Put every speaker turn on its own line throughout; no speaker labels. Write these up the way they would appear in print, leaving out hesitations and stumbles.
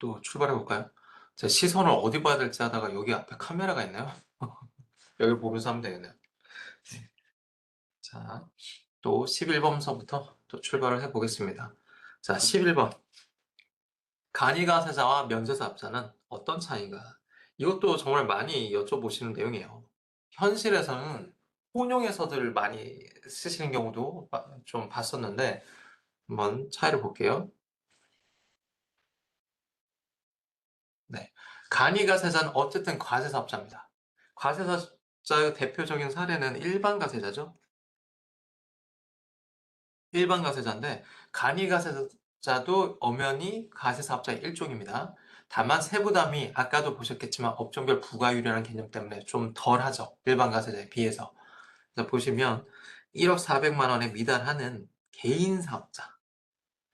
또 출발해 볼까요? 제 시선을 어디 봐야 될지 하다가 여기 앞에 카메라가 있네요. 여기 보면서 하면 되겠네요. 네. 자, 또 11번서부터 또 출발을 해 보겠습니다. 자, 11번. 간이가세자와 면세사업자는 어떤 차이인가? 이것도 정말 많이 여쭤보시는 내용이에요. 현실에서는 혼용해서들 많이 쓰시는 경우도 좀 봤었는데 한번 차이를 볼게요. 네. 간이가세자는 어쨌든 과세사업자입니다. 과세사업자의 대표적인 사례는 일반 가세자죠. 일반 가세자인데 간이가세자도 엄연히 가세사업자의 일종입니다. 다만 세부담이 아까도 보셨겠지만 업종별 부가율이라는 개념 때문에 좀 덜하죠. 일반 가세자에 비해서. 그래서 보시면 1억 400만 원에 미달하는 개인 사업자.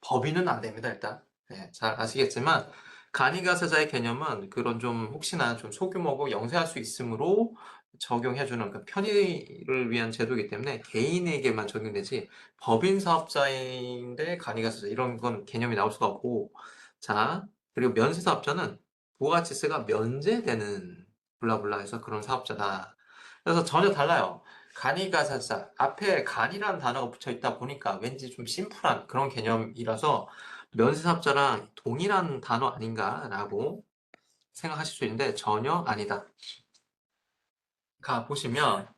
법인은 안 됩니다, 일단. 네, 잘 아시겠지만, 간이가세자의 개념은 그런 좀 혹시나 좀 소규모고 영세할 수 있으므로 적용해주는 그 편의를 위한 제도이기 때문에 개인에게만 적용되지, 법인 사업자인데 간이가세자 이런 건 개념이 나올 수가 없고, 자, 그리고 면세사업자는 부가가치세가 면제되는 블라블라 해서 그런 사업자다. 그래서 전혀 달라요. 간이가세자 앞에 간이라는 단어가 붙어 있다 보니까 왠지 좀 심플한 그런 개념이라서 면세사업자랑 동일한 단어 아닌가라고 생각하실 수 있는데 전혀 아니다. 가 보시면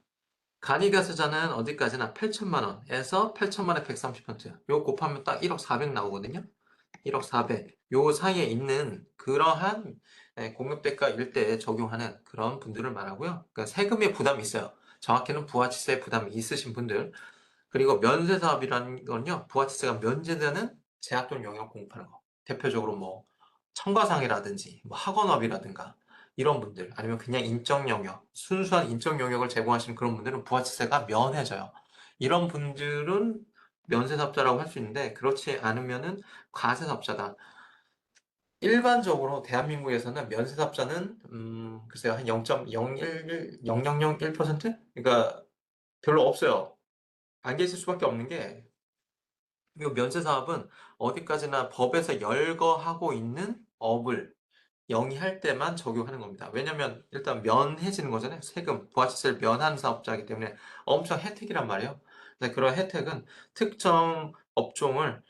간이가세자는 어디까지나 8천만 원에서 8천만 원에 130%. 요 곱하면 딱 1억 400 나오거든요. 1억 400. 요 사이에 있는 그러한 공급대가 일대에 적용하는 그런 분들을 말하고요. 그러니까 세금의 부담이 있어요. 정확히는 부가치세 부담이 있으신 분들. 그리고 면세 사업이라는 건요, 부가치세가 면제되는 제약 또는 영역 공급하는 거. 대표적으로 뭐 청과상이라든지 뭐 학원업이라든가 이런 분들 아니면 그냥 인적 영역, 순수한 인적 영역을 제공하시는 그런 분들은 부가치세가 면해져요. 이런 분들은 면세사업자라고 할 수 있는데 그렇지 않으면은 과세사업자다. 일반적으로 대한민국에서는 면세사업자는 글쎄요 한 0.011, 0.001%? 그러니까 별로 없어요. 안 계실 수밖에 없는 게 이 면세사업은 어디까지나 법에서 열거하고 있는 업을 영위할 때만 적용하는 겁니다. 왜냐면 일단 면해지는 거잖아요. 세금, 부가세를 면하는 사업자이기 때문에 엄청 혜택이란 말이에요. 근데 그런 혜택은 특정 업종을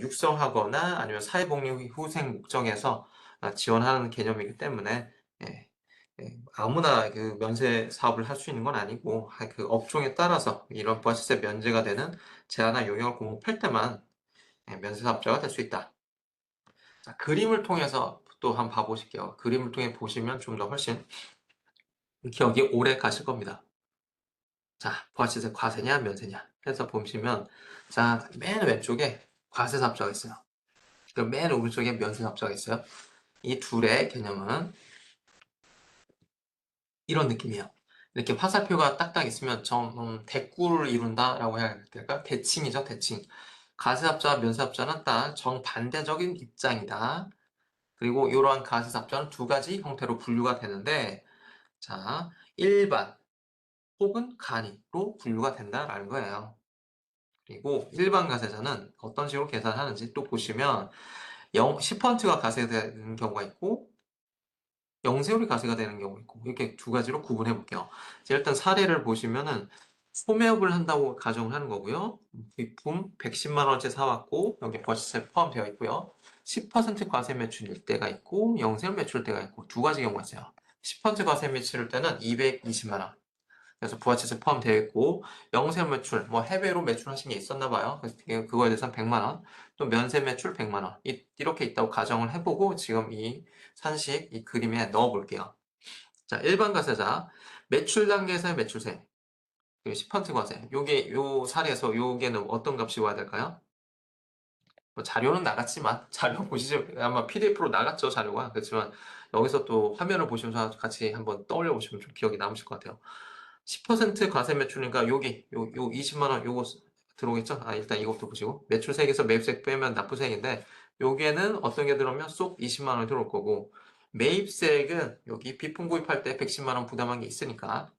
육성하거나 아니면 사회복리후생 목적에서 지원하는 개념이기 때문에 예, 아무나 그 면세 사업을 할 수 있는 건 아니고 그 업종에 따라서 이런 부가세 면제가 되는 제한나 용역을 공급할 때만 면세 사업자가 될 수 있다. 자, 그림을 통해서 또 한번 봐보실게요. 그림을 통해 보시면 좀 더 훨씬 기억이 오래 가실 겁니다. 자, 부가세 과세냐 면세냐 해서 보시면 자, 맨 왼쪽에 과세 사업자가 있어요. 그리고 맨 오른쪽에 면세 사업자가 있어요. 이 둘의 개념은 이런 느낌이에요. 이렇게 화살표가 딱딱 있으면 대꾸를 이룬다라고 해야 될까? 대칭이죠, 대칭. 가세사업자와 면세사업자는 딱 정반대적인 입장이다. 그리고 이러한 가세사업자는 두 가지 형태로 분류가 되는데, 자, 일반 혹은 간이로 분류가 된다라는 거예요. 그리고 일반 가세자는 어떤 식으로 계산하는지 또 보시면 10%가 가세되는 경우가 있고 영세율이 가세가 되는 경우 있고 이렇게 두 가지로 구분해 볼게요. 일단 사례를 보시면은 소매업을 한다고 가정을 하는 거고요. 비품 110만 원어치 사왔고 여기 부가세 포함되어 있고요. 10% 과세 매출일 때가 있고 영세율 매출일 때가 있고 두 가지 경우가 있어요. 10% 과세 매출일 때는 220만 원. 그래서 부가세세 포함되어 있고 영세 매출, 뭐 해외로 매출하신 게 있었나 봐요. 그래서 그거에 대해서는 100만 원, 또 면세 매출 100만 원 이렇게 있다고 가정을 해보고 지금 이 산식 이 그림에 넣어 볼게요. 자, 일반 과세자 매출 단계에서의 매출세 그리고 10% 과세. 요게 요 사례에서 요게는 어떤 값이 와야 될까요? 뭐 자료는 나갔지만 자료 보시죠. 아마 PDF로 나갔죠 자료가. 그렇지만 여기서 또 화면을 보시면서 같이 한번 떠올려 보시면 좀 기억이 남으실 것 같아요. 10% 과세 매출이니까 여기 요 20만 원 요거 들어오겠죠? 아 일단 이것도 보시고 매출세액에서 매입세액 빼면 납부세액인데 요게는 어떤 게 들어오면 쏙 20만 원이 들어올 거고 매입세액은 여기 비품 구입할 때 110만 원 부담한 게 있으니까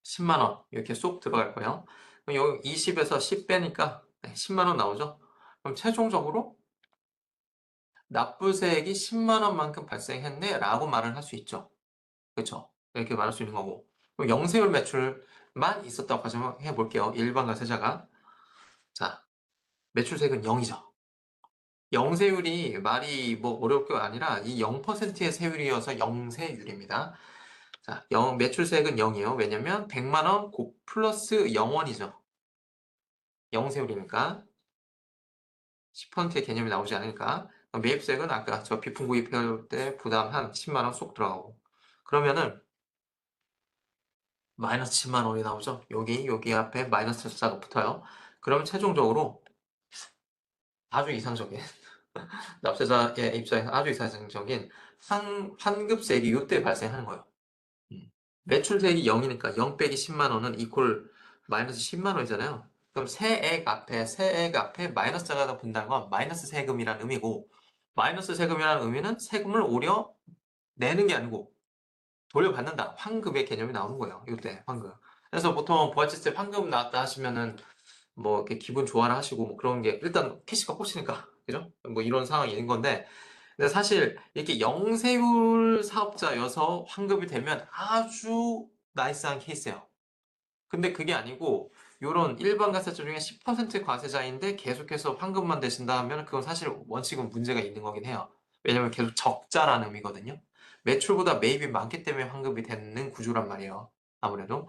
10만 원 이렇게 쏙 들어갈 거예요. 그럼 여기 20에서 10 빼니까 10만 원 나오죠? 그럼 최종적으로 납부세액이 10만 원만큼 발생했네라고 말을 할 수 있죠. 그쵸? 이렇게 말할 수 있는 거고. 그럼 영세율 매출만 있었다고 가정해 볼게요. 일반 과세자가. 자, 매출세액은 0이죠. 영세율이 말이 뭐 어려울 게 아니라 이 0%의 세율이어서 영세율입니다. 자, 매출세액은 0이에요. 왜냐면 100만 원 플러스 0원이죠. 영세율이니까 10%의 개념이 나오지 않으니까. 매입세액은 아까 저 비품 구입할 때 부담한 10만 원 쏙 들어가고. 그러면은 마이너스 10만 원이 나오죠. 여기 앞에 마이너스 숫자가 붙어요. 그럼 최종적으로 아주 이상적인 납세자의 입장에서 아주 이상적인 환급세액이 이때 발생하는 거예요. 매출세액이 0이니까 0 빼기 10만 원은 이퀄 마이너스 10만 원이잖아요. 그럼 세액 앞에 마이너스 자가 붙는다는 건 마이너스 세금이라는 의미고, 마이너스 세금이라는 의미는 세금을 오히려 내는 게 아니고 돌려받는다. 환급의 개념이 나오는 거예요. 이때 환급. 그래서 보통 부가세세 환급 나왔다 하시면은 뭐 이렇게 기분 좋아라 하시고 뭐 그런 게 일단 캐시가 꽂히니까 그죠? 뭐 이런 상황이 있는 건데, 근데 사실 이렇게 영세율 사업자여서 환급이 되면 아주 나이스한 케이스예요. 근데 그게 아니고 요런 일반 과세자 중에 10% 과세자인데 계속해서 환급만 되신다 하면 그건 사실 원칙은 문제가 있는 거긴 해요. 왜냐면 계속 적자라는 의미거든요. 매출보다 매입이 많기 때문에 환급이 되는 구조란 말이에요. 아무래도.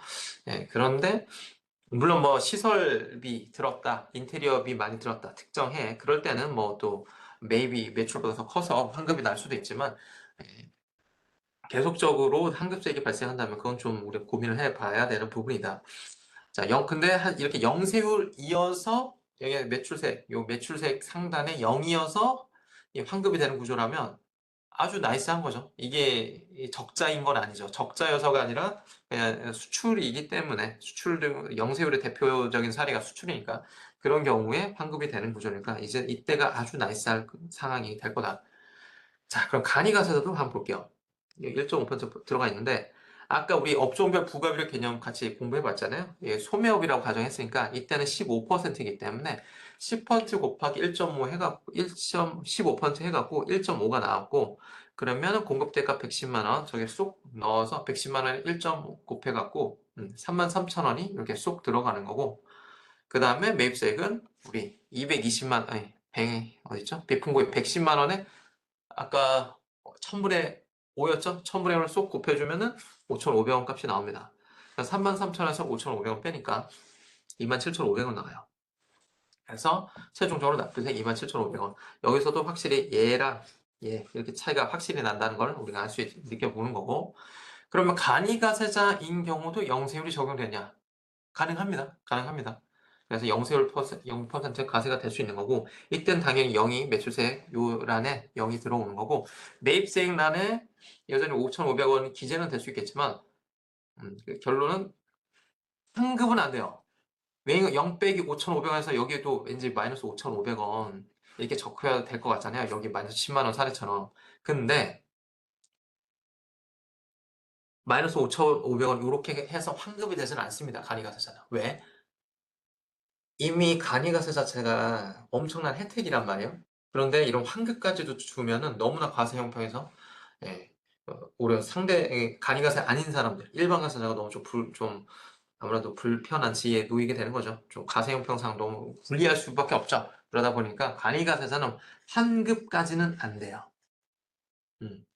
예, 그런데 물론 뭐 시설비 들었다, 인테리어비 많이 들었다, 특정해. 그럴 때는 뭐 또 매입이 매출보다 더 커서 환급이 날 수도 있지만, 예, 계속적으로 환급세액이 발생한다면 그건 좀 우리가 고민을 해봐야 되는 부분이다. 자, 근데 이렇게 영세율 이어서 여기 매출세액 상단에 0이어서 환급이 되는 구조라면 아주 나이스한 거죠. 이게 적자인 건 아니죠. 적자여서가 아니라 그냥 수출이기 때문에 수출 등 영세율의 대표적인 사례가 수출이니까 그런 경우에 환급이 되는 구조니까 이제 이때가 아주 나이스한 상황이 될 거다. 자, 그럼 간이가세도 한번 볼게요. 1.5% 들어가 있는데 아까 우리 업종별 부가비율 개념 같이 공부해 봤잖아요. 예, 소매업이라고 가정했으니까 이때는 15%이기 때문에 10% 곱하기 1.5 해갖고 1.15% 해갖고 1.5가 나왔고, 그러면 공급대가 110만 원 저기 쏙 넣어서 110만 원에 1.5 곱해갖고 33,000원이 이렇게 쏙 들어가는 거고, 그 다음에 매입세액은 우리 220만 아니 100 어딨죠? 비품구입 110만 원에 아까 1000분의 5였죠? 1000분의 1을 쏙 곱해주면은 5,500원 값이 나옵니다. 33,000원에서 5,500원 빼니까 27,500원 나와요. 그래서 최종적으로 납부세 27,500원. 여기서도 확실히 얘랑 얘 이렇게 차이가 확실히 난다는 걸 우리가 알 수 느껴보는 거고, 그러면 간이가세자인 경우도 영세율이 적용되냐? 가능합니다. 가능합니다. 그래서 영세율 0% 과세가 될 수 있는 거고, 이때는 당연히 0이 매출세액 요 란에 0이 들어오는 거고, 매입세액 란에 여전히 5,500원 기재는 될 수 있겠지만, 그 결론은 환급은 안 돼요. 왜 0 빼기 5,500원에서 여기에도 왠지 마이너스 5,500원 이렇게 적혀야 될 것 같잖아요. 여기 마이너스 10만 원 사례처럼. 근데 마이너스 5,500원 이렇게 해서 환급이 되지는 않습니다. 간이가세자는. 왜? 이미 간이가세 자체가 엄청난 혜택이란 말이에요. 그런데 이런 환급까지도 주면은 너무나 과세 형평에서, 예, 오히려 상대 간이가세 아닌 사람들, 일반 가세자가 너무 좀 아무래도 불편한 지위에 놓이게 되는 거죠. 좀 과세 형평상 너무 불리할 수밖에 없죠. 그러다 보니까 간이가세자는 환급까지는 안 돼요.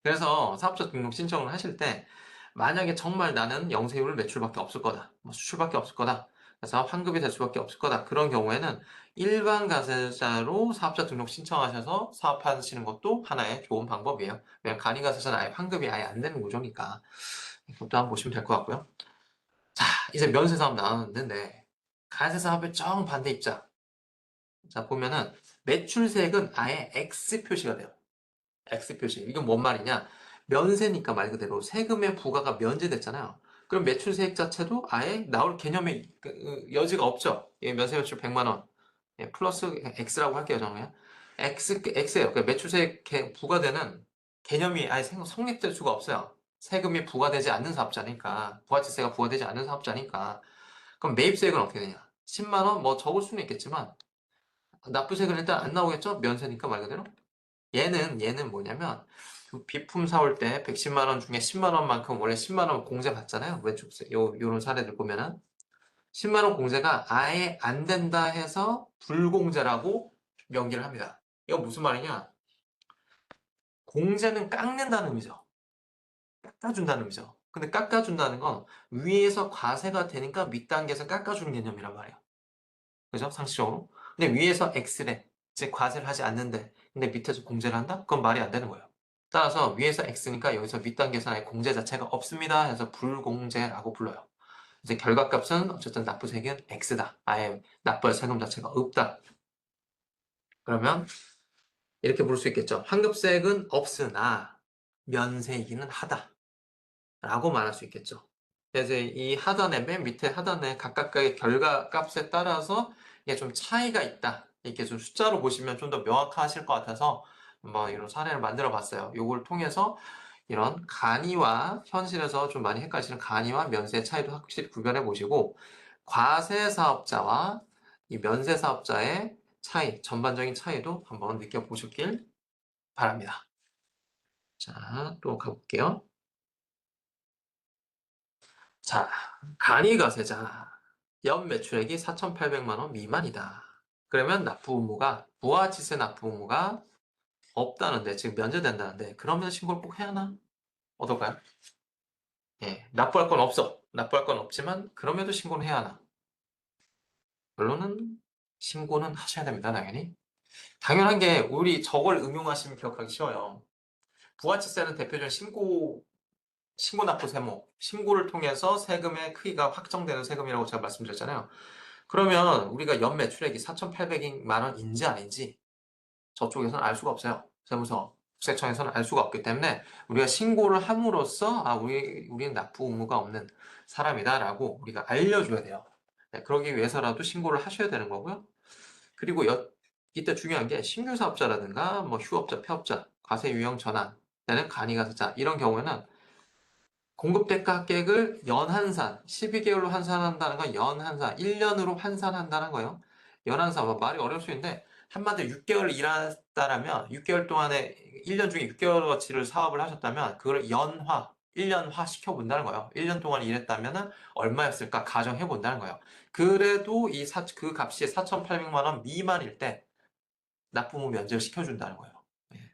그래서 사업자 등록 신청을 하실 때 만약에 정말 나는 영세율 매출밖에 없을 거다, 뭐 수출밖에 없을 거다, 그래서 환급이 될 수밖에 없을 거다, 그런 경우에는 일반 가세자로 사업자 등록 신청하셔서 사업하시는 것도 하나의 좋은 방법이에요. 왜냐면 간이 가세자는 아예 환급이 아예 안 되는 구조니까 그것도 한번 보시면 될 것 같고요. 자, 이제 면세 사업 나왔는데 가세 사업의 정반대 입장. 자, 보면은 매출세액은 아예 X 표시가 돼요. X 표시. 이건 뭔 말이냐? 면세니까 말 그대로 세금의 부과가 면제됐잖아요. 그럼 매출세액 자체도 아예 나올 개념의 여지가 없죠. 예, 면세 매출 100만 원. 예, 플러스 X라고 할게요, 저는. X예요. 그러니까 매출세액 부과되는 개념이 아예 성립될 수가 없어요. 세금이 부과되지 않는 사업자니까. 부가세가 부과되지 않는 사업자니까. 그럼 매입세액은 어떻게 되냐? 10만 원 뭐 적을 수는 있겠지만 납부세액은 일단 안 나오겠죠? 면세니까 말 그대로. 얘는 뭐냐면 그 비품 사올 때 110만 원 중에 10만 원만큼 원래 10만 원 공제 받잖아요. 왼쪽 요런 사례들 보면은 10만 원 공제가 아예 안 된다 해서 불공제라고 명기를 합니다. 이거 무슨 말이냐? 공제는 깎는다는 의미죠. 깎아준다는 의미죠. 근데 깎아준다는 건 위에서 과세가 되니까 밑단계에서 깎아주는 개념이란 말이에요. 그죠? 상식적으로. 근데 위에서 X래. 즉 과세를 하지 않는데 근데 밑에서 공제를 한다? 그건 말이 안 되는 거예요. 따라서 위에서 X니까 여기서 밑단계에서 아예 공제 자체가 없습니다 해서 불공제라고 불러요. 이제 결과값은 어쨌든 납부세액은 X다. 아예 납부할 세금 자체가 없다. 그러면 이렇게 부를 수 있겠죠. 환급세액은 없으나 면세이기는 하다. 라고 말할 수 있겠죠. 그래서 이 하단에 맨 밑에 하단에 각각의 결과값에 따라서 이게 좀 차이가 있다. 이렇게 좀 숫자로 보시면 좀 더 명확하실 것 같아서 한번 이런 사례를 만들어 봤어요. 이걸 통해서 이런 간이와 현실에서 좀 많이 헷갈리시는 간이와 면세의 차이도 확실히 구별해 보시고 과세 사업자와 이 면세 사업자의 차이, 전반적인 차이도 한번 느껴보셨길 바랍니다. 자, 또 가볼게요. 자, 간이가세자. 연 매출액이 4,800만 원 미만이다. 그러면 납부 의무가 부가치세 납부 의무가 없다는데 지금 면제된다는데 그러면 신고를 꼭 해야 하나? 어떨까요? 예, 납부할 건 없어. 납부할 건 없지만 그럼에도 신고는 해야 하나? 결론은 신고는 하셔야 됩니다, 당연히. 당연한 게 우리 저걸 응용하시면 기억하기 쉬워요. 부가치세는 대표적인 신고 납부 세목, 신고를 통해서 세금의 크기가 확정되는 세금이라고 제가 말씀드렸잖아요. 그러면 우리가 연 매출액이 4,800만 원인지 아닌지 저쪽에서는 알 수가 없어요. 세무서, 국세청에서는 알 수가 없기 때문에 우리가 신고를 함으로써 우리는 납부 의무가 없는 사람이다라고 우리가 알려줘야 돼요. 네, 그러기 위해서라도 신고를 하셔야 되는 거고요. 그리고 이때 중요한 게 신규 사업자라든가 뭐 휴업자, 폐업자, 과세 유형 전환, 때는 간이가세자 이런 경우에는 공급대가액을 연환산, 12개월로 환산한다는 건 연환산, 1년으로 환산한다는 거예요. 연환산, 뭐 말이 어려울 수 있는데 한마디로 6개월 일했다라면 6개월 동안에 1년 중에 6개월어치를 사업을 하셨다면 그걸 1년화 시켜본다는 거예요. 1년 동안 일했다면 얼마였을까 가정해 본다는 거예요. 그래도 그 값이 4,800만 원 미만일 때 납부무 면제를 시켜준다는 거예요. 예.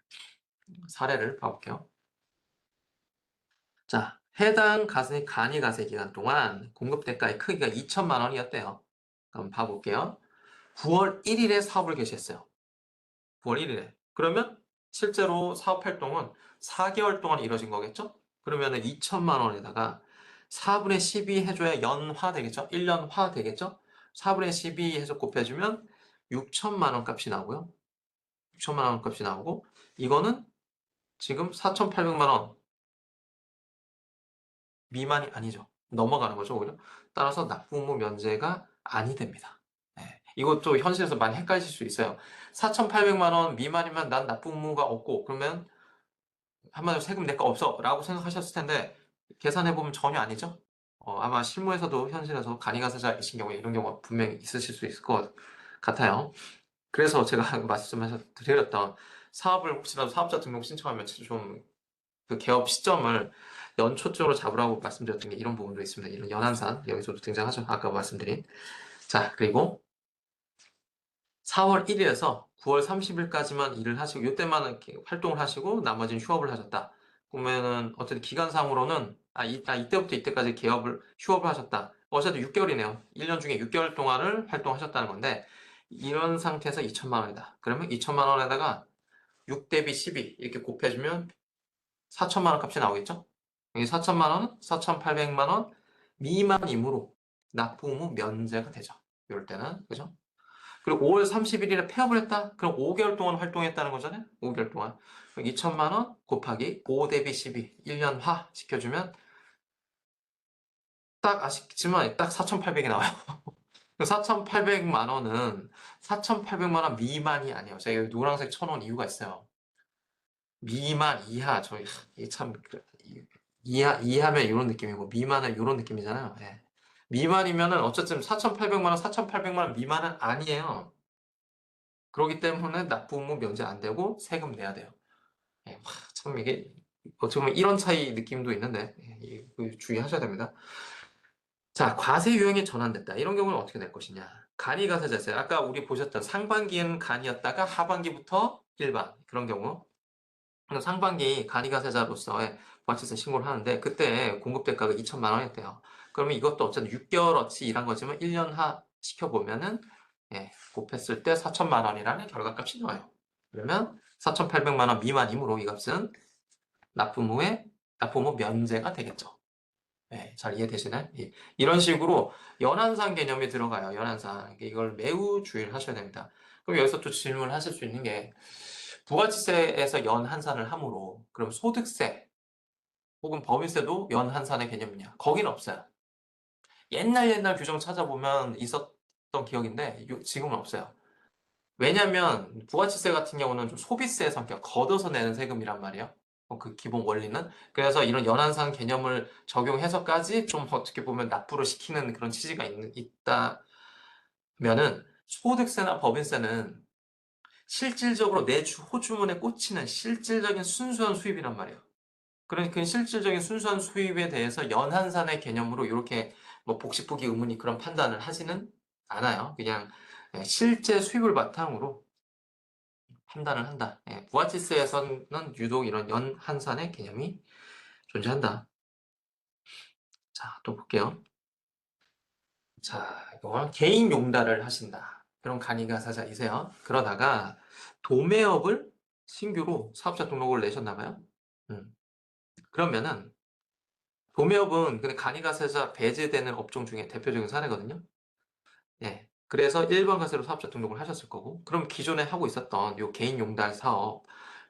사례를 봐볼게요. 자, 해당 간이가세 기간 동안 공급대가의 크기가 2천만 원이었대요. 그럼 봐볼게요. 9월 1일에 사업을 개시했어요. 9월 1일에. 그러면 실제로 사업 활동은 4개월 동안 이루어진 거겠죠? 그러면은 2천만 원에다가 4분의 12 해줘야 연화 되겠죠? 1년화 되겠죠? 4분의 12 해서 곱해주면 6천만 원 값이 나오고요. 6천만 원 값이 나오고 이거는 지금 4,800만 원 미만이 아니죠. 넘어가는 거죠, 오히려. 따라서 납부의무 면제가 아니 됩니다. 네. 이것도 현실에서 많이 헷갈리실 수 있어요. 4,800만 원 미만이면 난 납부의무가 없고 그러면 한마디로 세금 낼 거 없어 라고 생각하셨을 텐데 계산해보면 전혀 아니죠. 아마 실무에서도 현실에서 간이가세자이신 경우에 이런 경우가 분명히 있으실 수 있을 것 같아요. 그래서 제가 말씀해서 드렸던 사업을 혹시라도 사업자 등록 신청하면 좀 그 개업 시점을 연초쯤으로 잡으라고 말씀드렸던 게 이런 부분도 있습니다. 이런 연한산 여기서도 등장하죠. 아까 말씀드린. 자, 그리고 4월 1일에서 9월 30일까지만 일을 하시고 이때만 이렇게 활동을 하시고 나머지는 휴업을 하셨다. 그러면은 어쨌든 기간상으로는 이때부터 이때까지 휴업을 하셨다. 어쨌든 6개월이네요. 1년 중에 6개월 동안을 활동하셨다는 건데 이런 상태에서 2천만 원이다. 그러면 2천만 원에다가 6 대비 12 이렇게 곱해주면 4천만 원 값이 나오겠죠? 여기 4천만 원은 4,800만 원 미만이므로 납부 의무 면제가 되죠. 이럴 때는 그죠? 그리고 5월 31일에 폐업을 했다? 그럼 5개월 동안 활동했다는 거잖아요? 5개월 동안. 2천만 원 곱하기 5 대비 12, 1년화 시켜주면 딱 아쉽지만 딱 4,800이 나와요. 4,800만 원은 4,800만 원 미만이 아니에요. 제가 여기 노란색 쳐놓은 이유가 있어요. 미만, 이하, 이게 참, 이하면 이런 느낌이고, 미만은 이런 느낌이잖아요. 예. 미만이면은 어쨌든 4,800만 원, 4,800만 원 미만은 아니에요. 그러기 때문에 납부의무 면제 안 되고 세금 내야 돼요. 예, 참 이게 어떻게 보면 이런 차이 느낌도 있는데 주의하셔야 됩니다. 자, 과세 유형이 전환됐다. 이런 경우는 어떻게 될 것이냐. 간이 과세자세. 아까 우리 보셨던 상반기에는 간이었다가 하반기부터 일반 그런 경우. 상반기 간이가세자로서의 부가세세 신고를 하는데 그때 공급 대가가 2천만 원이었대요. 그러면 이것도 어쨌든 6개월어치 일한 거지만 1년 하 시켜보면은 곱했을 때 4천만 원이라는 결과값이 나와요. 그러면 4,800만 원 미만이므로 이 값은 납부무 면제가 되겠죠. 잘 이해되시나요? 이런 식으로 연한상 개념이 들어가요. 연한상. 이걸 매우 주의를 하셔야 됩니다. 그럼 여기서 또 질문을 하실 수 있는 게 부가치세에서 연한산을 함으로 그럼 소득세 혹은 법인세도 연한산의 개념이냐? 거긴 없어요. 옛날 규정 찾아보면 있었던 기억인데 지금은 없어요. 왜냐면 부가치세 같은 경우는 좀 소비세 성격, 걷어서 내는 세금이란 말이에요. 그 기본 원리는. 그래서 이런 연한산 개념을 적용해서까지 좀 어떻게 보면 납부를 시키는 그런 취지가 있다면은 소득세나 법인세는 실질적으로 내 호주머니에 꽂히는 실질적인 순수한 수입이란 말이에요. 그러니까 그 실질적인 순수한 수입에 대해서 연한산의 개념으로 이렇게 뭐 복식부기 의문이 그런 판단을 하지는 않아요. 그냥 실제 수입을 바탕으로 판단을 한다. 부가치세에서는 유독 이런 연한산의 개념이 존재한다. 자, 또 볼게요. 자, 이건 개인 용달을 하신다. 그런 간이가사자이세요. 그러다가 도매업을 신규로 사업자 등록을 내셨나봐요. 그러면은 도매업은 근데 간이가세자 배제되는 업종 중에 대표적인 사례거든요. 그래서 일반 가세로 사업자 등록을 하셨을 거고, 그럼 기존에 하고 있었던 요 개인 용달 사업,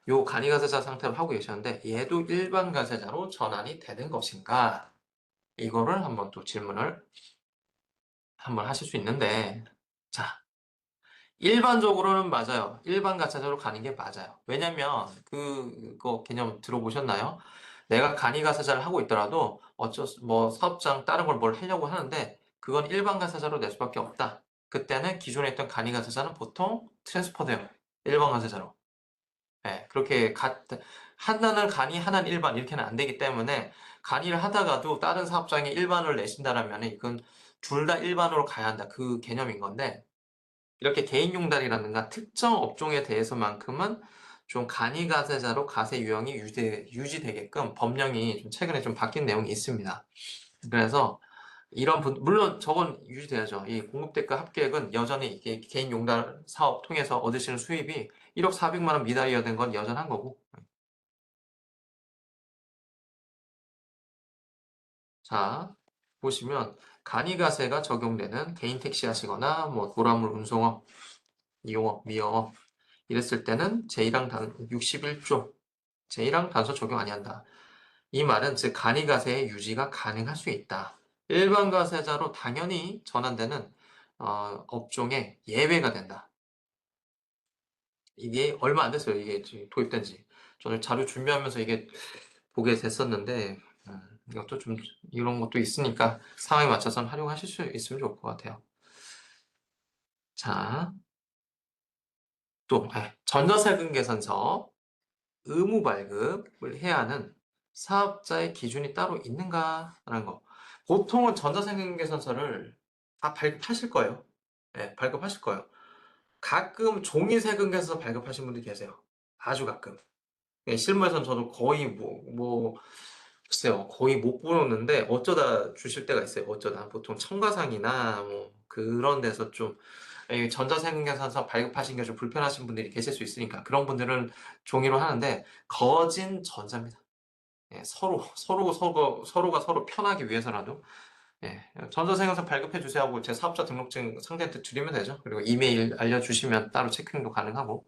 요 간이가세자 상태로 하고 계셨는데 얘도 일반 가세자로 전환이 되는 것인가? 이거를 한번 또 질문을 한번 하실 수 있는데, 자, 일반적으로는 맞아요. 일반 가차제로 가는 게 맞아요. 왜냐면 그거 개념 들어보셨나요? 내가 간이가사자를 하고 있더라도 뭐 사업장 다른 걸 뭘 하려고 하는데 그건 일반 가사자로 낼 수밖에 없다. 그때는 기존에 있던 간이가사자는 보통 트랜스퍼돼요. 일반 가사자로. 그렇게 하나는 간이 하나는 일반 이렇게는 안 되기 때문에 간이를 하다가도 다른 사업장에 일반을 내신다라면 이건 둘 다 일반으로 가야 한다. 그 개념인 건데 이렇게 개인용달이라든가 특정 업종에 대해서만큼은 좀 간이가세자로 가세 유형이 유지되게끔 법령이 좀 최근에 좀 바뀐 내용이 있습니다. 그래서 물론 저건 유지돼야죠. 이 공급대가 합계액은 여전히 이게 개인용달 사업 통해서 얻으시는 수입이 1억 400만 원 미달이어야 된 건 여전한 거고. 자, 보시면 간이가세가 적용되는 개인 택시 하시거나 뭐 도라물 운송업, 이용업, 미영업 이랬을 때는 제1항 61조 제1항 단서 적용 아니한다. 이 말은 즉 간이가세의 유지가 가능할 수 있다. 일반 가세자로 당연히 전환되는 업종에 예외가 된다. 이게 얼마 안 됐어요. 이게 도입된 지. 저는 자료 준비하면서 이게 보게 됐었는데 이것도 좀 이런 것도 있으니까 상황에 맞춰서 활용하실 수 있으면 좋을 것 같아요. 자, 또 전자세금 계산서 의무 발급을 해야 하는 사업자의 기준이 따로 있는가라는 거. 보통은 전자세금계산서를 다 발급하실 거예요. 발급하실 거예요. 가끔 종이세금계산서 발급하신 분들 계세요. 아주 가끔. 실무에서는 저도 거의 글쎄요, 거의 못 보는데 어쩌다 주실 때가 있어요. 어쩌다 보통 청가상이나 뭐 그런 데서 좀 전자세금계산서 발급하신 게 좀 불편하신 분들이 계실 수 있으니까 그런 분들은 종이로 하는데 거진 전자입니다. 서로가 서로 편하기 위해서라도 전자세금서 발급해 주세요 하고 제 사업자 등록증 상대한테 드리면 되죠. 그리고 이메일 알려주시면 따로 체크도 가능하고.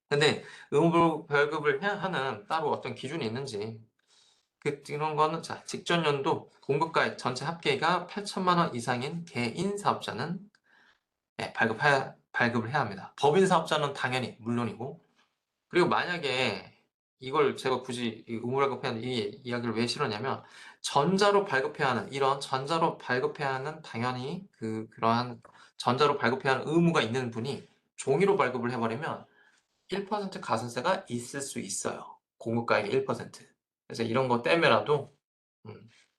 근데 의무 발급을 해야 하는 따로 어떤 기준이 있는지 이런 거는 자 직전 연도 공급가액 전체 합계가 8천만 원 이상인 개인 사업자는 발급을 해야 합니다. 법인 사업자는 당연히 물론이고 그리고 만약에 이걸 제가 굳이 의무 발급해야 하는 이 이야기를 왜 실었냐면 전자로 발급해야 하는 이런 전자로 발급해야 하는 당연히 그러한 전자로 발급해야 하는 의무가 있는 분이 종이로 발급을 해버리면 1% 가산세가 있을 수 있어요. 공급가액의 1%. 그래서 이런 거 때문에라도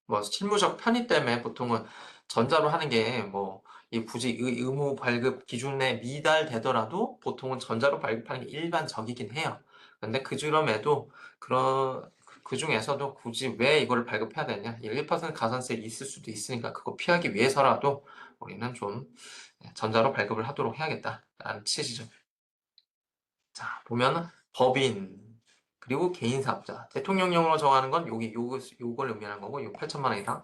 뭐 실무적 편의 때문에 보통은 전자로 하는 게 뭐 굳이 의무 발급 기준 내에 미달되더라도 보통은 전자로 발급하는 게 일반적이긴 해요. 근데 그중에도 그 중에서도 굳이 왜 이거를 발급해야 되냐? 1% 가산세 있을 수도 있으니까 그거 피하기 위해서라도 우리는 좀 전자로 발급을 하도록 해야겠다라는 취지죠. 자, 보면 법인 그리고 개인사업자, 대통령령으로 정하는 건 요걸 의미하는 거고, 요 8천만 원 이상.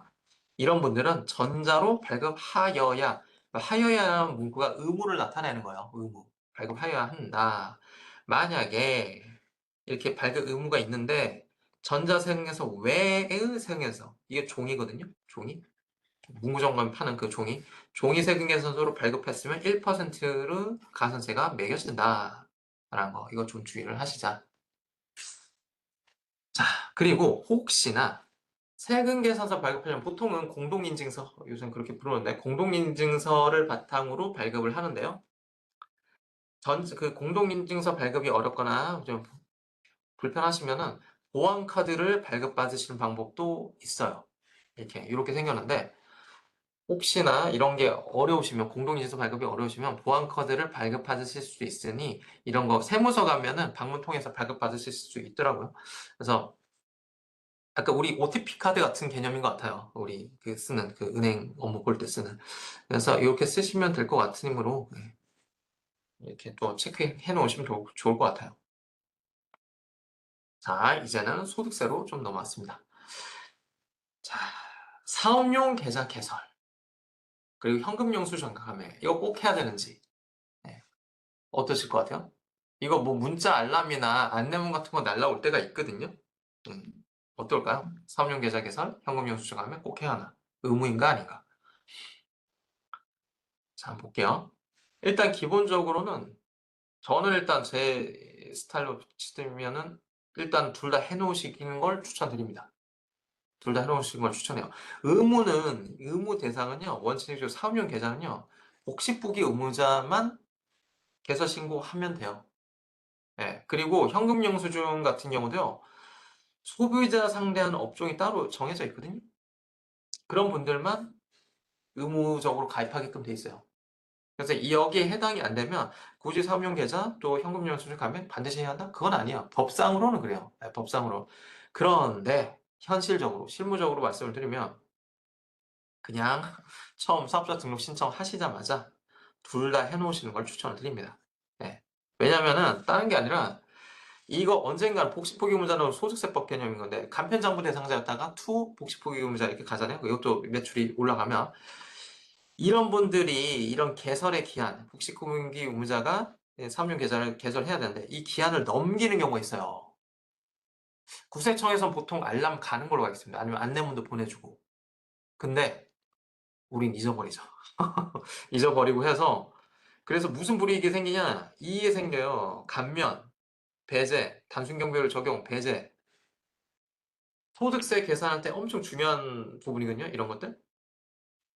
이런 분들은 전자로 발급하여야, 하여야라는 문구가 의무를 나타내는 거예요. 의무. 발급하여야 한다. 만약에 이렇게 발급 의무가 있는데 전자세금에서 외의 세금에서 이게 종이거든요. 종이. 문구점감 파는 그 종이 세금계산서로 발급했으면 1%를 가산세가 매겨진다. 라는 거. 이거 좀 주의를 하시자. 자, 그리고 혹시나 세금계산서 발급하려면 보통은 공동인증서, 요즘 그렇게 부르는데, 공동인증서를 바탕으로 발급을 하는데요. 그 공동인증서 발급이 어렵거나 좀 불편하시면은 보안카드를 발급받으시는 방법도 있어요. 이렇게 생겼는데, 혹시나 이런 게 어려우시면, 공동인증서 발급이 어려우시면 보안카드를 발급받으실 수 있으니, 이런 거 세무서 가면은 방문 통해서 발급받으실 수 있더라고요. 그래서 아까 우리 OTP 카드 같은 개념인 것 같아요. 우리 쓰는 그 은행 업무 볼 때 쓰는. 그래서 이렇게 쓰시면 될 것 같으므로 이렇게 또 체크해 놓으시면 좋을 것 같아요. 자, 이제는 소득세로 좀 넘어왔습니다. 자, 사업용 계좌 개설 그리고 현금용 수령 감매 이거 꼭 해야 되는지 어떠실 것 같아요? 이거 뭐 문자 알람이나 안내문 같은 거 날라올 때가 있거든요. 음, 어떨까요? 사업용 계좌 개설, 현금용 수령 감매 꼭 해야 하나? 의무인가 아닌가? 자, 한번 볼게요. 일단 기본적으로는 저는 일단 제 스타일로 치면은 일단 둘 다 해놓으시는 걸 추천드립니다. 둘 다 해놓으시는 걸 추천해요. 의무 대상은요, 원칙적으로 사업용 계좌는요, 복식부기 의무자만 개설 신고하면 돼요. 예, 그리고 현금 영수증 같은 경우도요, 소비자 상대하는 업종이 따로 정해져 있거든요. 그런 분들만 의무적으로 가입하게끔 돼 있어요. 그래서 여기에 해당이 안 되면 굳이 사업용 계좌 또 현금 영수증 가면 반드시 해야 한다? 그건 아니에요. 법상으로는 그래요. 네, 법상으로. 그런데 현실적으로, 실무적으로 말씀을 드리면 그냥 처음 사업자 등록 신청하시자마자 둘 다 해놓으시는 걸 추천을 드립니다. 네. 왜냐면은 다른 게 아니라 이거 언젠가는 복식포기의무자는 소득세법 개념인 건데 간편장부 대상자였다가 투 복식포기의무자 이렇게 가잖아요. 이것도 매출이 올라가면 이런 분들이 이런 개설의 기한, 복식공기 의무자가 사업용 계좌를 개설해야 되는데 이 기한을 넘기는 경우가 있어요. 국세청에서는 보통 알람 가는 걸로 가겠습니다. 아니면 안내문도 보내주고. 근데 우린 잊어버리죠. 잊어버리고 해서 그래서 무슨 불이익이 생기냐? 이게 생겨요. 감면, 배제, 단순경비율 적용, 배제. 소득세 계산할 때 엄청 중요한 부분이거든요. 이런 것들.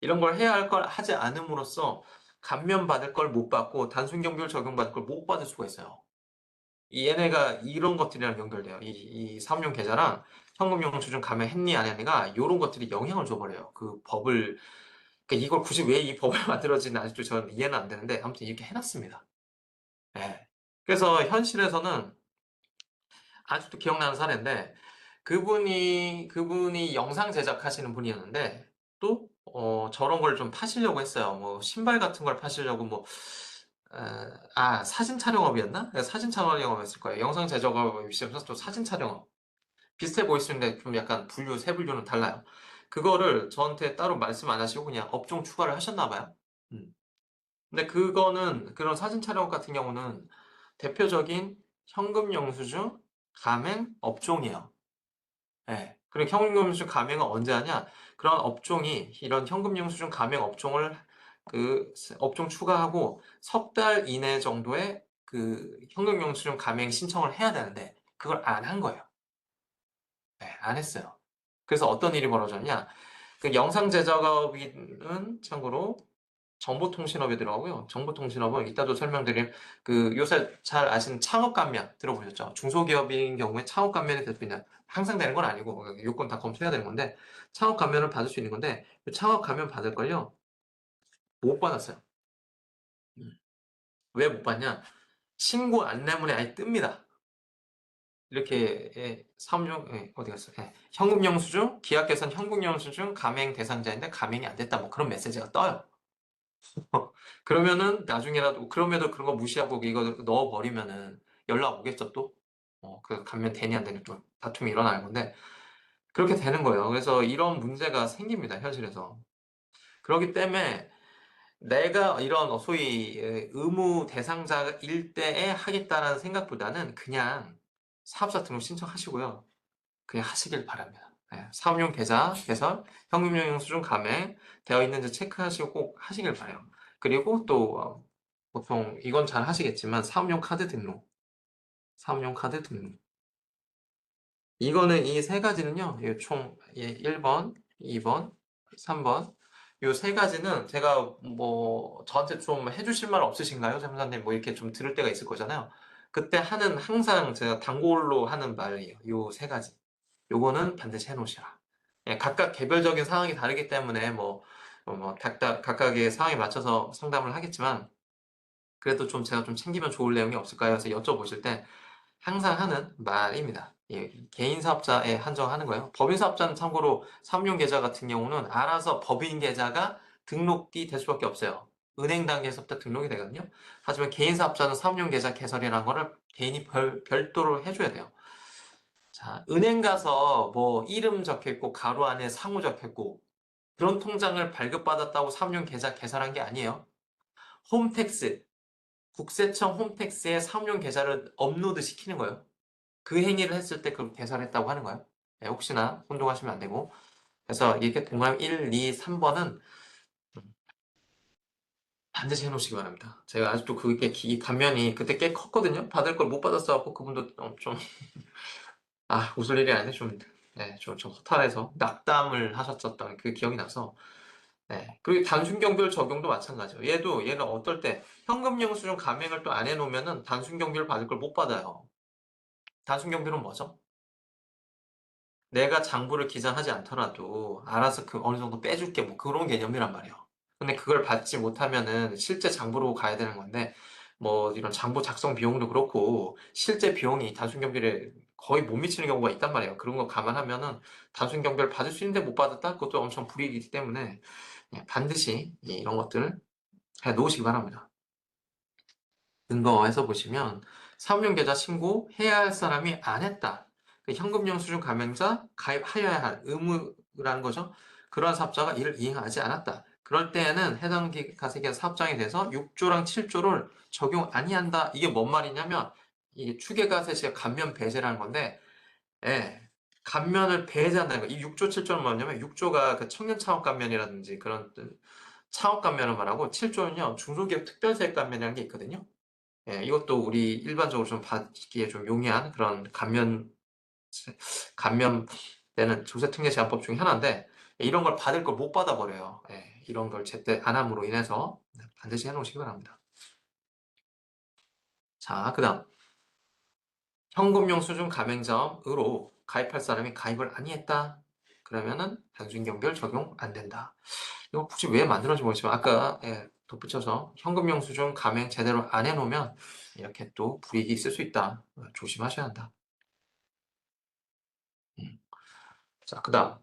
이런 걸 해야 할 걸 하지 않음으로써 감면 받을 걸 못 받고 단순경비율 적용받을 걸 못 받을 수가 있어요. 얘네가 이런 것들이랑 연결돼요. 이 사업용 계좌랑 현금용 수준 감면했니 안 했니가 이런 것들이 영향을 줘버려요. 그 법을 그러니까 이걸 굳이 왜 이 법을 만들어지는 아직도 저는 이해는 안 되는데 아무튼 이렇게 해놨습니다. 예. 그래서 현실에서는 아직도 기억나는 사례인데 그분이 영상 제작하시는 분이었는데 또 저런 걸 좀 파시려고 했어요. 뭐 신발 같은 걸 파시려고 뭐 사진 촬영업이었나? 사진 촬영업이었을 거예요. 영상 제작업이 있으면서 또 사진 촬영업. 비슷해 보일 수 있는데 좀 약간 세 분류는 달라요. 그거를 저한테 따로 말씀 안 하시고 그냥 업종 추가를 하셨나 봐요. 음. 근데 그런 사진 촬영업 같은 경우는 대표적인 현금 영수증 가맹 업종이에요. 예. 그리고 현금 영수증 가맹은 언제 하냐? 그런 업종이 이런 현금 영수증 가맹 업종을 업종 추가하고 석 달 이내 정도에 그 현금 영수증 가맹 신청을 해야 되는데 그걸 안 한 거예요. 네, 안 했어요. 그래서 어떤 일이 벌어졌냐? 그 영상 제작업인은 참고로 정보통신업에 들어가고요. 정보통신업은 이따도 설명드릴 요새 잘 아시는 창업 감면 들어보셨죠? 중소기업인 경우에 창업 감면이 그냥 항상 되는 건 아니고 요건 다 검토해야 되는 건데 창업 감면을 받을 수 있는 건데 창업 감면 받을 걸요 못 받았어요. 왜 못 받냐? 신고 안내문에 아예 뜹니다. 이렇게 사업용 어디 갔어? 현금영수증 기합 계산 현금영수증 가맹 대상자인데 가맹이 안 됐다 뭐 그런 메시지가 떠요. 그러면은 나중에라도 그럼에도 그런 거 무시하고 이거 넣어버리면은 연락 오겠죠 또? 그 감면 되니 안 되니 또 다툼이 일어날 건데 그렇게 되는 거예요. 그래서 이런 문제가 생깁니다 현실에서. 그렇기 때문에 내가 이런 소위 의무 대상자일 때에 하겠다라는 생각보다는 그냥 사업자 등록 신청하시고요. 그냥 하시길 바랍니다. 사업용 계좌 개설, 현금용 영수증 감행 되어 있는지 체크하시고 꼭 하시길 바라요. 그리고 또 보통 이건 잘 하시겠지만 사업용 카드 등록, 사업용 카드 등록. 이거는 이 세 가지는요. 총 1번, 2번, 3번 요 세 가지는 제가 뭐 저한테 좀 해주실 말 없으신가요? 세무사님 뭐 이렇게 좀 들을 때가 있을 거잖아요. 그때 하는 항상 제가 단골로 하는 말이에요. 요 세 가지. 요거는 반드시 해놓으시라. 각각 개별적인 상황이 다르기 때문에 각각의 상황에 맞춰서 상담을 하겠지만 그래도 좀 제가 좀 챙기면 좋을 내용이 없을까요? 해서 여쭤보실 때 항상 하는 말입니다. 개인 사업자에 한정하는 거예요. 법인 사업자는 참고로 사업용 계좌 같은 경우는 알아서 법인 계좌가 등록이 될 수밖에 없어요. 은행 단계에서부터 등록이 되거든요. 하지만 개인 사업자는 사업용 계좌 개설이라는 거를 개인이 별도로 해줘야 돼요. 자, 은행 가서 뭐 이름 적혀 있고 가로 안에 상호 적혀 있고 그런 통장을 발급받았다고 사업용 계좌 개설한 게 아니에요. 홈택스, 국세청 홈택스에 사업용 계좌를 업로드 시키는 거예요. 그 행위를 했을 때 그걸 개설했다고 하는 거예요. 혹시나 혼동하시면 안 되고. 그래서 이렇게 동그라미 1, 2, 3번은 반드시 해놓으시기 바랍니다. 제가 아직도 그게 감면이 그때 꽤 컸거든요. 받을 걸 못 받았어갖고 그분도 좀 웃을 일이 아닌데 좀 허탈해서 낙담을 하셨었던 그 기억이 나서 그리고 단순경비율 적용도 마찬가지예요. 얘는 어떨 때 현금 영수증 감행을 또 안 해놓으면은 단순경비를 받을 걸 못 받아요. 단순경비는 뭐죠? 내가 장부를 기장하지 않더라도 알아서 그 어느 정도 빼줄게 뭐 그런 개념이란 말이에요. 근데 그걸 받지 못하면은 실제 장부로 가야 되는 건데 뭐 이런 장부 작성 비용도 그렇고 실제 비용이 단순경비를 거의 못 미치는 경우가 있단 말이에요. 그런 거 감안하면은 단순경비를 받을 수 있는데 못 받았다? 그것도 엄청 불이익이기 때문에 반드시 이런 것들을 해 놓으시기 바랍니다. 근거에서 보시면 사업용 계좌 신고해야 할 사람이 안 했다. 현금영수증 가맹자 가입하여야 할 의무라는 거죠. 그러한 사업자가 이를 이행하지 않았다. 그럴 때에는 해당 가세기업 사업장에 대해서 6조랑 7조를 적용 아니한다. 이게 뭔 말이냐면 이게 추계가세시의 감면 배제라는 건데 감면을 배제한다는 거. 이 6조, 7조는 뭐냐면 6조가 그 청년 창업 감면이라든지 그런 창업 감면을 말하고 7조는요 중소기업 특별세액 감면이라는 게 있거든요. 이것도 우리 일반적으로 좀 받기에 좀 용이한 그런 감면되는 조세특례제한법 중에 하나인데 이런 걸 받을 걸 못 받아버려요. 이런 걸 제때 안 함으로 인해서 반드시 해놓으시기 바랍니다. 자, 그 다음 현금용 수준 가맹점으로 가입할 사람이 가입을 아니했다. 그러면은 단순경비를 적용 안 된다. 이거 굳이 왜 만들었는지 모르지만 아까 덧붙여서 현금용 수준 가맹 제대로 안 해놓으면 이렇게 또 불이익이 있을 수 있다. 조심하셔야 한다. 음. 자, 그 다음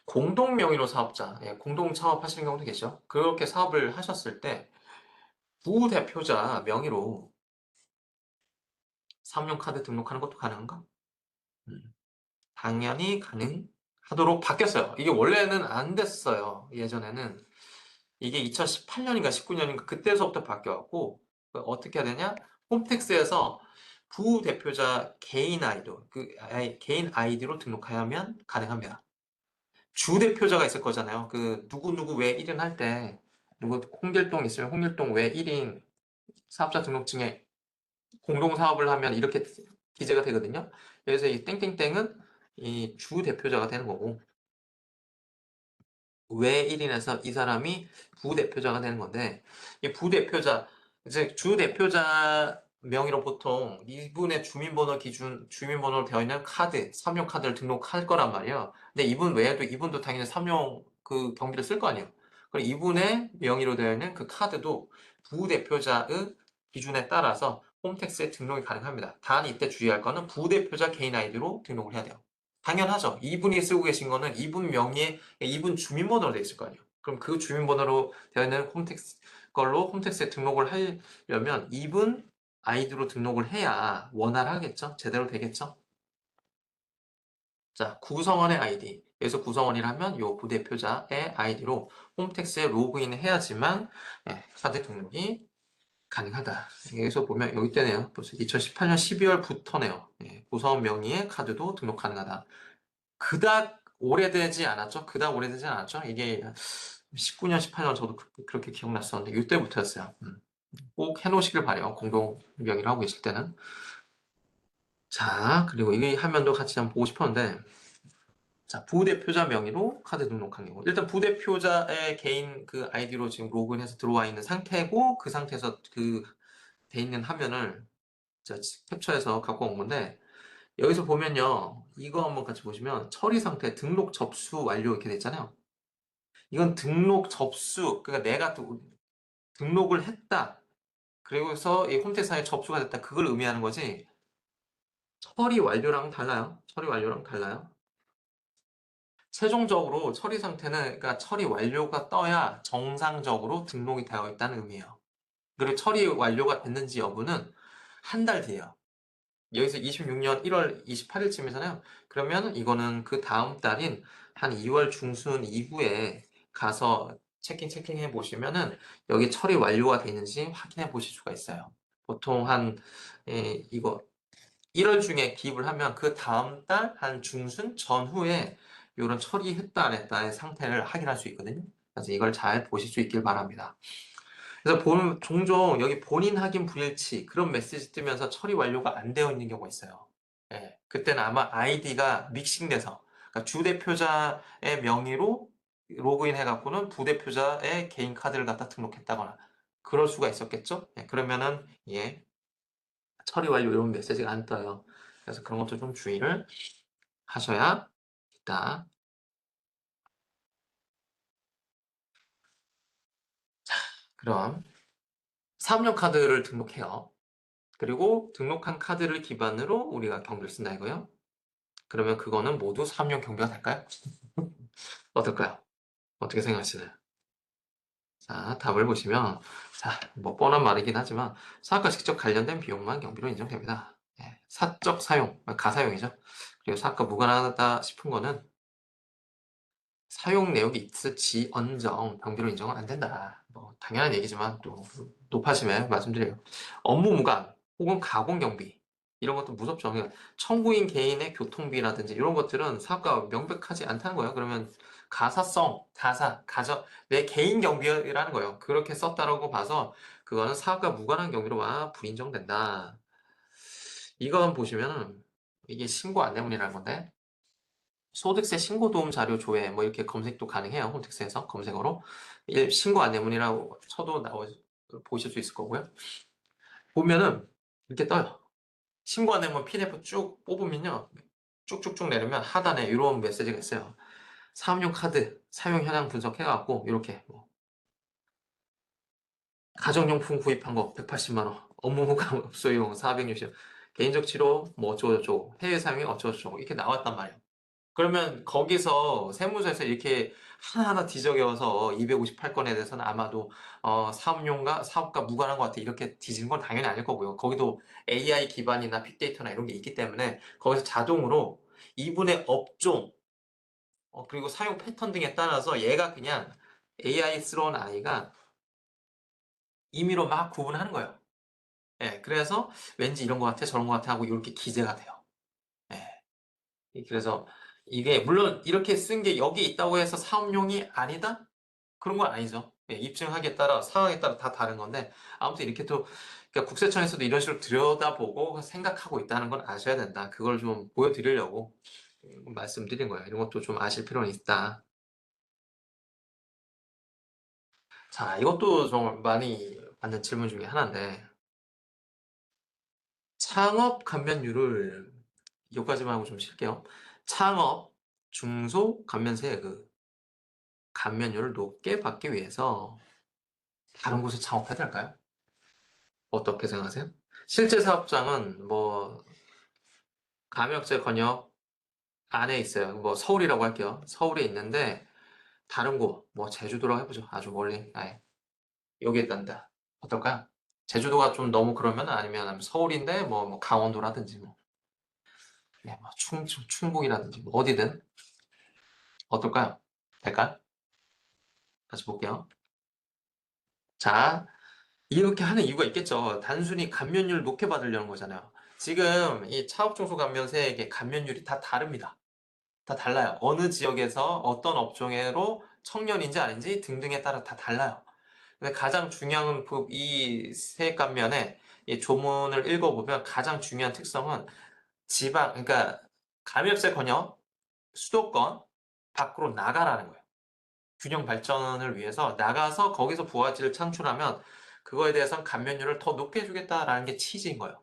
공동 명의로 사업자, 공동 사업하시는 경우도 계죠. 그렇게 사업을 하셨을 때 부대표자 명의로 사업용 카드 등록하는 것도 가능한가? 음, 당연히 가능하도록 바뀌었어요. 이게 원래는 안 됐어요. 예전에는 이게 2018년인가 19년인가 그때서부터 바뀌어갖고 어떻게 해야 되냐? 홈택스에서 부대표자 개인 아이도 개인 아이디로 등록하면 가능합니다. 주대표자가 있을 거잖아요. 그 누구누구 외 1인 할 때 누구 홍길동 있으면 홍길동 외 1인 사업자 등록증에 공동 사업을 하면 이렇게 기재가 되거든요. 그래서 이 땡땡땡은 이 주대표자가 되는 거고 외1인에서 이 사람이 부대표자가 되는 건데, 이 부대표자, 이제 주대표자 명의로 보통 이분의 주민번호로 되어 있는 카드, 삼용 카드를 등록할 거란 말이에요. 근데 이분 외에도 이분도 당연히 삼용 그 경비를 쓸 거 아니에요. 그럼 이분의 명의로 되어 있는 그 카드도 부대표자의 기준에 따라서 홈택스에 등록이 가능합니다. 단 이때 주의할 거는 부대표자 개인 아이디로 등록을 해야 돼요. 당연하죠. 이분이 쓰고 계신 거는 이분 명의의 이분 주민번호로 되어 있을 거 아니에요. 그럼 그 주민번호로 되어 있는 홈택스에 등록을 하려면 이분 아이디로 등록을 해야 원활하겠죠? 제대로 되겠죠? 자, 구성원의 아이디. 여기서 구성원이라면 요 부대표자의 아이디로 홈택스에 로그인을 해야지만 카드 등록이 가능하다. 여기서 보면 여기 때네요. 벌써 2018년 12월부터네요. 구성원 명의의 카드도 등록 가능하다. 그닥 오래되지 않았죠? 그닥 오래되지 않았죠? 이게 19년, 18년 저도 그렇게 기억났었는데 이때부터였어요. 꼭 해놓으시길 바래요. 공동명의를 하고 계실 때는. 자, 그리고 이 화면도 같이 한번 보고 싶었는데, 자, 부대표자 명의로 카드 등록한 경우. 일단 부대표자의 개인 그 아이디로 지금 로그인해서 들어와 있는 상태고, 그 상태에서 그 돼 있는 화면을 제가 캡처해서 갖고 온 건데, 여기서 보면요. 이거 한번 같이 보시면 처리 상태 등록 접수 완료 이렇게 돼 있잖아요. 이건 등록 접수, 그러니까 내가 등록을 했다. 그리고서 이 홈택스상에 접수가 됐다. 그걸 의미하는 거지. 처리 완료랑 달라요. 처리 완료랑 달라요. 최종적으로 처리 상태는, 그러니까 처리 완료가 떠야 정상적으로 등록이 되어 있다는 의미예요. 그리고 처리 완료가 됐는지 여부는 한 달 뒤에요. 여기서 26년 1월 28일쯤이잖아요. 그러면 이거는 그 다음 달인 한 2월 중순 이후에 가서 체킹해 보시면은 여기 처리 완료가 되는지 확인해 보실 수가 있어요. 보통 이거 1월 중에 기입을 하면 그 다음 달 한 중순 전후에 이런 처리했다 안 했다의 상태를 확인할 수 있거든요. 그래서 이걸 잘 보실 수 있길 바랍니다. 그래서 보면 종종 여기 본인 확인 불일치 그런 메시지 뜨면서 처리 완료가 안 되어 있는 경우가 있어요. 그때는 아마 아이디가 믹싱돼서 그러니까 주대표자의 명의로 로그인 해갖고는 부대표자의 개인 카드를 갖다 등록했다거나 그럴 수가 있었겠죠? 그러면은 처리 완료 이런 메시지가 안 떠요. 그래서 그런 것도 좀 주의를 하셔야 있다. 그럼 사업용 카드를 등록해요. 그리고 등록한 카드를 기반으로 우리가 경비를 쓴다 이거요. 그러면 그거는 모두 사업용 경비가 될까요? 어떨까요? 어떻게 생각하시나요? 자, 답을 보시면, 자, 뭐 뻔한 말이긴 하지만 사업과 직접 관련된 비용만 경비로 인정됩니다. 사적 사용, 가사용이죠. 그리고 사업과 무관하다 싶은 거는 사용 내역이 있을지언정 경비로 인정은 안 된다. 뭐 당연한 얘기지만 또 높아지면 말씀드려요. 업무 무관 혹은 가공 경비 이런 것도 무섭죠. 그러니까 청구인 개인의 교통비라든지 이런 것들은 사업과 명백하지 않다는 거예요. 그러면 내 개인 경비라는 거예요. 그렇게 썼다라고 봐서 그거는 사업과 무관한 경비로 불인정된다. 이건 보시면은 이게 신고 안내문이라는 건데 소득세 신고도움 자료 조회 뭐 이렇게 검색도 가능해요. 홈택스에서 검색어로 신고 안내문이라고 쳐도 보실 수 있을 거고요. 보면은 이렇게 떠요. 신고 안내문 PDF 쭉 뽑으면요. 쭉쭉쭉 내리면 하단에 이런 메시지가 있어요. 사업용 카드 사용 현황 분석해갖고 이렇게 뭐 가정용품 구입한 거 180만 원, 업무무관 업소용 460, 개인적 치료 뭐 어쩌고저쩌고, 해외 사용이 어쩌고저쩌고 이렇게 나왔단 말이에요. 그러면 거기서 세무서에서 이렇게 하나하나 뒤적여서 258건에 대해서는 아마도 사업과 무관한 것 같아 이렇게 뒤지는 건 당연히 아닐 거고요. 거기도 AI 기반이나 빅데이터나 이런 게 있기 때문에 거기서 자동으로 이분의 업종 그리고 사용 패턴 등에 따라서 얘가 그냥 AI스러운 아이가 임의로 막 구분하는 거예요. 그래서 왠지 이런 것 같아 저런 것 같아 하고 이렇게 기재가 돼요. 그래서 이게 물론 이렇게 쓴 게 여기 있다고 해서 사업용이 아니다? 그런 건 아니죠. 입증하기에 따라 상황에 따라 다 다른 건데 아무튼 이렇게 또 그러니까 국세청에서도 이런 식으로 들여다보고 생각하고 있다는 건 아셔야 된다. 그걸 좀 보여드리려고 말씀드린 거예요. 이런 것도 좀 아실 필요는 있다. 자, 이것도 정말 많이 받는 질문 중에 하나인데, 창업 감면율을 여기까지만 하고 좀 쉴게요. 창업, 중소 감면세의 그 감면율을 높게 받기 위해서 다른 곳에 창업해야 될까요? 어떻게 생각하세요? 실제 사업장은 뭐 감역제 권역 안에 있어요. 뭐 서울이라고 할게요. 서울에 있는데 다른 곳, 뭐 제주도라고 해보죠. 아주 멀리, 아예 여기에 있단다. 어떨까요? 제주도가 좀 너무 그러면 아니면 서울인데 뭐 강원도라든지 뭐, 네, 뭐 충북이라든지 뭐 어디든 어떨까요? 될까요? 다시 볼게요. 자, 이렇게 하는 이유가 있겠죠. 단순히 감면율 높게 받으려는 거잖아요. 지금 이 차업중소감면세에게 감면율이 다 다릅니다. 다 달라요. 어느 지역에서 어떤 업종으로 청년인지 아닌지 등등에 따라 다 달라요. 근데 가장 중요한 이 세액감면의 이 조문을 읽어보면 가장 중요한 특성은 지방, 그러니까 감염세 권역 수도권 밖으로 나가라는 거예요. 균형 발전을 위해서 나가서 거기서 부가가치를 창출하면 그거에 대해서는 감면율을 더 높게 해주겠다라는 게 취지인 거예요.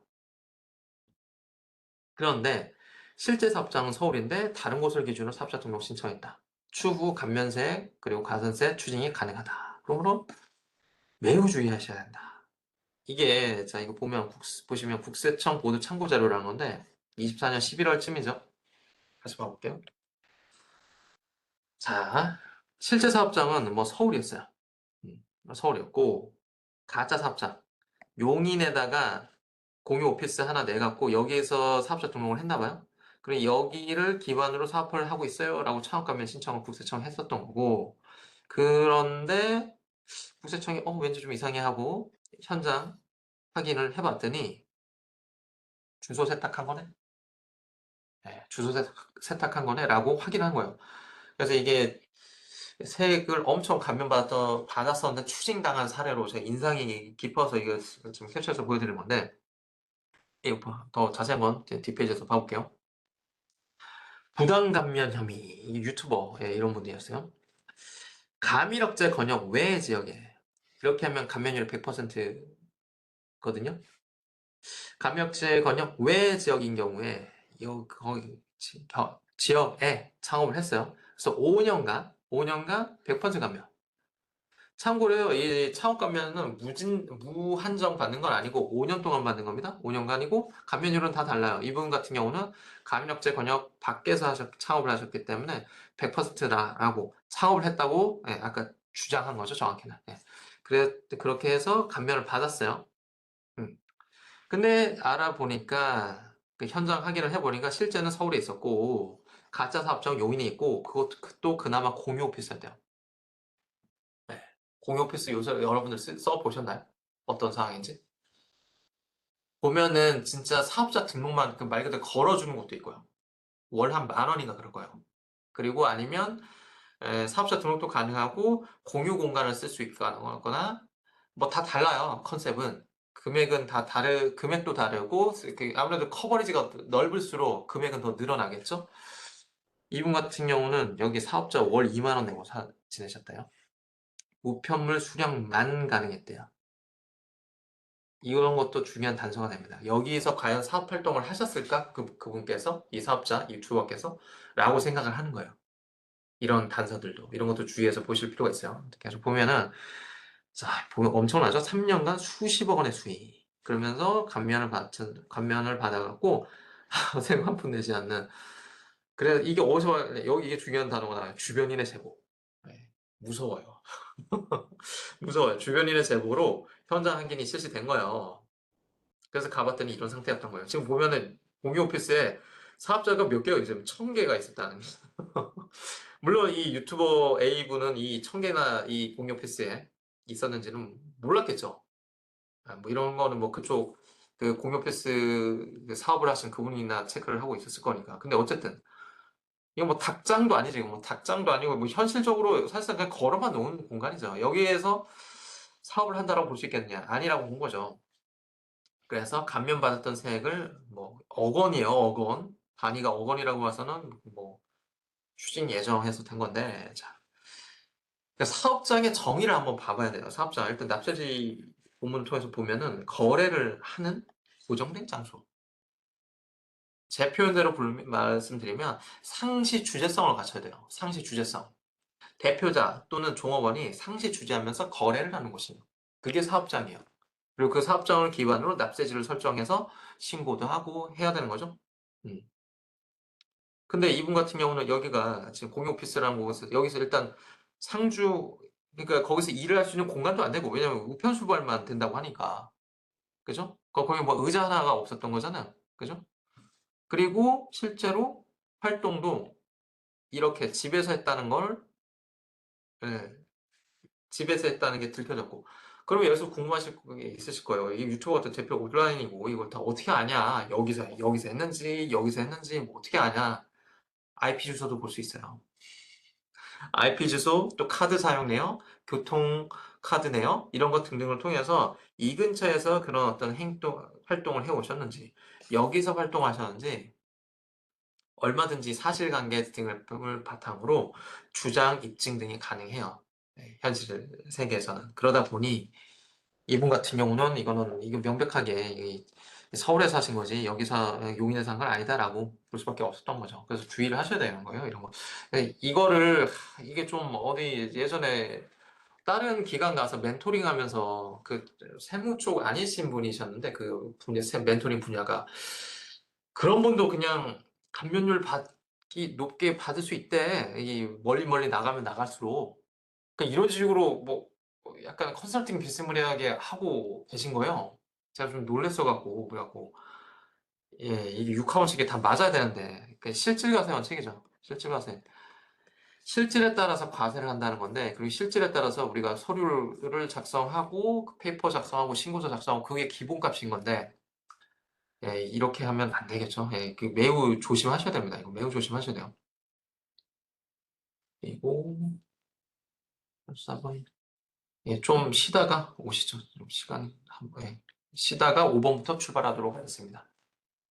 그런데 실제 사업장은 서울인데 다른 곳을 기준으로 사업자 등록 신청했다. 추후 감면세 그리고 가산세 추징이 가능하다. 그러므로 매우 주의하셔야 한다. 이게 자 이거 보시면 국세청 보도 참고 자료라는 건데 24년 11월쯤이죠. 다시 봐볼게요. 자, 실제 사업장은 뭐 서울이었어요. 서울이었고 가짜 사업장 용인에다가 공유 오피스 하나 내갖고 여기에서 사업자 등록을 했나 봐요. 그리고 여기를 기반으로 사업을 하고 있어요 라고 창업가면 신청을 국세청에 했었던 거고 그런데 국세청이 왠지 좀 이상해 하고 현장 확인을 해봤더니 주소 세탁한 거네? 네, 주소 세탁한 거네? 라고 확인한 거예요. 그래서 이게 세액을 엄청 받았었는데 추징당한 사례로 제가 인상이 깊어서 이거 좀 캡처해서 보여드린 건데 이거 더 자세한 건 뒷페이지에서 봐볼게요. 부당감면 혐의 유튜버 이런 분들이었어요. 가밀억제 권역 외 지역에 이렇게 하면 감면율이 100%거든요. 가밀억제 권역 외 지역인 경우에 거기 지역에 창업을 했어요. 그래서 5년간 100% 감면. 참고로요, 이 창업 감면은 무한정 받는 건 아니고 5년 동안 받는 겁니다. 5년간이고 감면율은 다 달라요. 이분 같은 경우는 감염역제 권역 밖에서 창업을 하셨기 때문에 100%다라고 창업을 했다고 아까 주장한 거죠, 정확히는. 그렇게 해서 감면을 받았어요. 음. 근데 알아보니까 그 현장 확인을 해보니까 실제는 서울에 있었고 가짜 사업장 용인이 있고 그것도 그나마 공유 오피스였대요. 네. 공유 오피스 요새 여러분들 써보셨나요? 어떤 상황인지? 보면은 진짜 사업자 등록만 그 말 그대로 걸어주는 것도 있고요. 월 한 10,000원인가 그럴 거예요. 그리고 아니면 사업자 등록도 가능하고 공유 공간을 쓸 수 있거나 뭐 다 달라요. 컨셉은. 금액도 다르고 아무래도 커버리지가 넓을수록 금액은 더 늘어나겠죠? 이분 같은 경우는 여기 사업자 월 2만 원 내고 지내셨대요. 우편물 수령만 가능했대요. 이런 것도 중요한 단서가 됩니다. 여기서 과연 사업 활동을 하셨을까? 그분께서, 이 사업자, 이 주어께서, 라고 생각을 하는 거예요. 이런 단서들도, 이런 것도 주의해서 보실 필요가 있어요. 계속 보면은, 자, 보면 엄청나죠? 3년간 수십억 원의 수익. 그러면서 감면을 받아갖고, 생활 한 푼 내지 않는. 그래서 이게 여기 이게 중요한 단어가 나와요. 주변인의 제보. 네, 무서워요. 무서워요. 주변인의 제보로 현장 확인이 실시된 거예요. 그래서 가봤더니 이런 상태였던 거예요. 지금 보면은 공유 오피스에 사업자가 몇 개가 있어요. 1,000개가 있었다는. 물론 이 유튜버 A분은 이 1,000개나 이 공유 오피스에 있었는지는 몰랐겠죠. 뭐 이런 거는 뭐 그쪽 그 공유 오피스 그 사업을 하신 그분이나 체크를 하고 있었을 거니까. 근데 어쨌든 이거 뭐 닭장도 아니지. 뭐 닭장도 아니고 뭐 현실적으로 사실상 그냥 걸어만 놓은 공간이죠. 여기에서 사업을 한다라고 볼 수 있겠느냐? 아니라고 본 거죠. 그래서 감면받았던 세액을 뭐 억 원이에요, 억 원. 단위가 억 원이라고 봐서는 뭐 추징 예정해서 된 건데 자, 그러니까 사업장의 정의를 한번 봐봐야 돼요. 사업장 일단 납세지 본문을 통해서 보면은 거래를 하는 고정된 장소. 제 표현대로 말씀드리면 상시 주제성을 갖춰야 돼요. 상시 주제성. 대표자 또는 종업원이 상시 주재하면서 거래를 하는 곳이에요. 그게 사업장이에요. 그리고 그 사업장을 기반으로 납세지를 설정해서 신고도 하고 해야 되는 거죠. 음. 근데 이분 같은 경우는 여기가 지금 공용오피스라는 곳에서 여기서 일단 상주 그러니까 거기서 일을 할 수 있는 공간도 안 되고 왜냐면 우편수발만 된다고 하니까 그죠? 거기 뭐 의자 하나가 없었던 거잖아요. 그죠? 그리고 실제로 활동도 이렇게 집에서 했다는 걸 예, 집에서 했다는 게 들켜졌고 그러면 여기서 궁금하실 게 있으실 거예요. 이 유튜버 같은 대표 온라인이고 이걸 다 어떻게 아냐? 여기서 했는지 뭐 어떻게 아냐? IP 주소도 볼 수 있어요. IP 주소, 또 카드 사용 내역, 교통 카드 내역 이런 것 등등을 통해서 이 근처에서 그런 어떤 활동을 해 오셨는지 여기서 활동하셨는지 얼마든지 사실관계 등을 바탕으로 주장, 입증 등이 가능해요. 네, 현실 세계에서는. 그러다 보니 이분 같은 경우는 이거 명백하게 서울에 사신 거지 여기서 용인에 산 건 아니다라고 볼 수밖에 없었던 거죠. 그래서 주의를 하셔야 되는 거예요, 이런 거. 이거를 이게 좀 어디 예전에 다른 기관 가서 멘토링 하면서 그 세무 쪽 아니신 분이셨는데 그 분야 멘토링 분야가 그런 분도 그냥 감면율 받기 높게 받을 수 있대. 이 멀리 나가면 나갈수록. 그러니까 이런 식으로 뭐 약간 컨설팅 비스무리하게 하고 계신 거예요. 제가 좀 놀랬어 갖고 그래갖고 예, 이게 6하원씩이 다 맞아야 되는데 그 실질 과세원 책이죠. 실질 과세. 실질에 따라서 과세를 한다는 건데 그리고 실질에 따라서 우리가 서류를 작성하고 그 페이퍼 작성하고 신고서 작성하고 그게 기본값인 건데 예, 이렇게 하면 안 되겠죠. 예, 그 매우 조심하셔야 됩니다. 이거 매우 조심하셔야 돼요. 그리고 4번 예, 좀 쉬다가 오시죠. 좀 시간 예, 쉬다가 5번부터 출발하도록 하겠습니다.